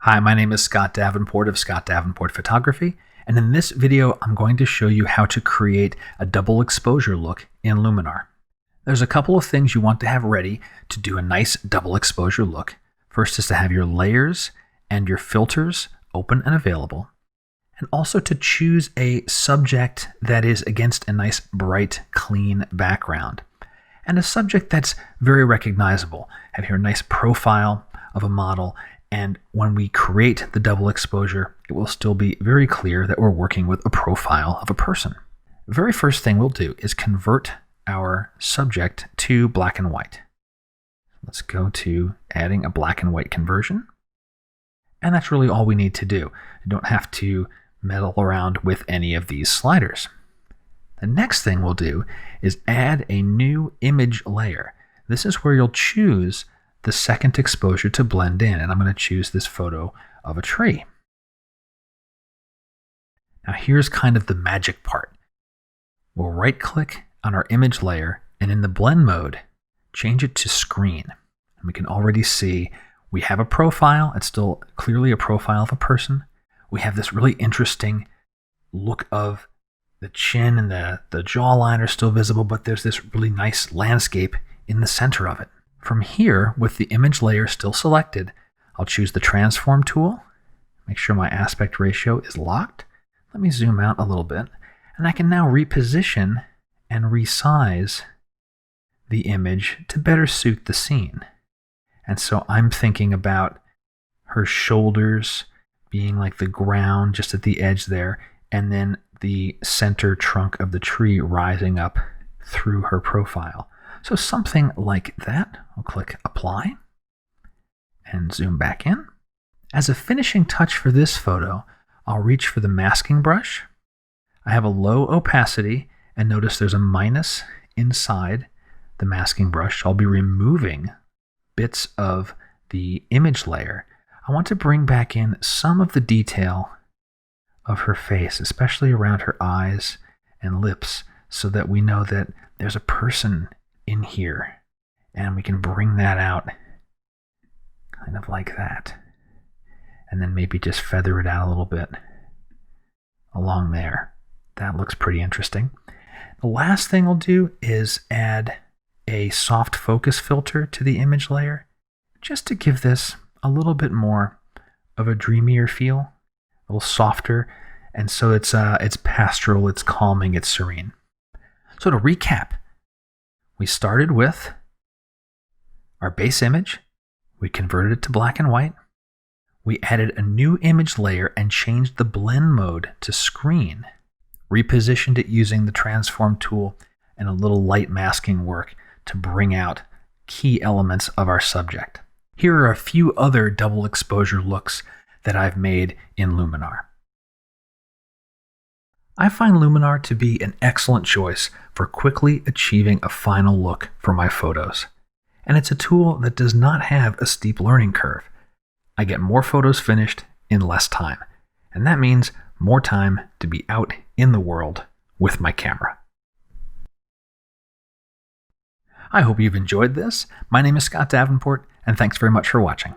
Hi, my name is Scott Davenport of Scott Davenport Photography, and in this video I'm going to show you how to create a double exposure look in Luminar. There's a couple of things you want to have ready to do a nice double exposure look. First is to have your layers and your filters open and available, and also to choose a subject that is against a nice bright clean background, and a subject that's very recognizable. Have here a nice profile of a model, and when we create the double exposure, it will still be very clear that we're working with a profile of a person. The very first thing we'll do is convert our subject to black and white. Let's go to adding a black and white conversion. And that's really all we need to do. You don't have to meddle around with any of these sliders. The next thing we'll do is add a new image layer. This is where you'll choose the second exposure to blend in, and I'm going to choose this photo of a tree. Now here's kind of the magic part. We'll right-click on our image layer, and in the blend mode, change it to screen. And we can already see we have a profile. It's still clearly a profile of a person. We have this really interesting look of the chin, and the jawline are still visible, but there's this really nice landscape in the center of it. From here, with the image layer still selected, I'll choose the transform tool, make sure my aspect ratio is locked. Let me zoom out a little bit, and I can now reposition and resize the image to better suit the scene. And so I'm thinking about her shoulders being like the ground just at the edge there, and then the center trunk of the tree rising up through her profile. So something like that. I'll click Apply and zoom back in. As a finishing touch for this photo, I'll reach for the masking brush. I have a low opacity, and notice there's a minus inside the masking brush. I'll be removing bits of the image layer. I want to bring back in some of the detail of her face, especially around her eyes and lips, so that we know that there's a person in here, and we can bring that out kind of like that, and then maybe just feather it out a little bit along there. That looks pretty interesting. The last thing we'll do is add a soft focus filter to the image layer, just to give this a little bit more of a dreamier feel, a little softer, and so it's pastoral, it's calming, it's serene. So to recap, we started with our base image, we converted it to black and white, we added a new image layer and changed the blend mode to screen, repositioned it using the transform tool and a little light masking work to bring out key elements of our subject. Here are a few other double exposure looks that I've made in Luminar. I find Luminar to be an excellent choice for quickly achieving a final look for my photos. And it's a tool that does not have a steep learning curve. I get more photos finished in less time, and that means more time to be out in the world with my camera. I hope you've enjoyed this. My name is Scott Davenport, and thanks very much for watching.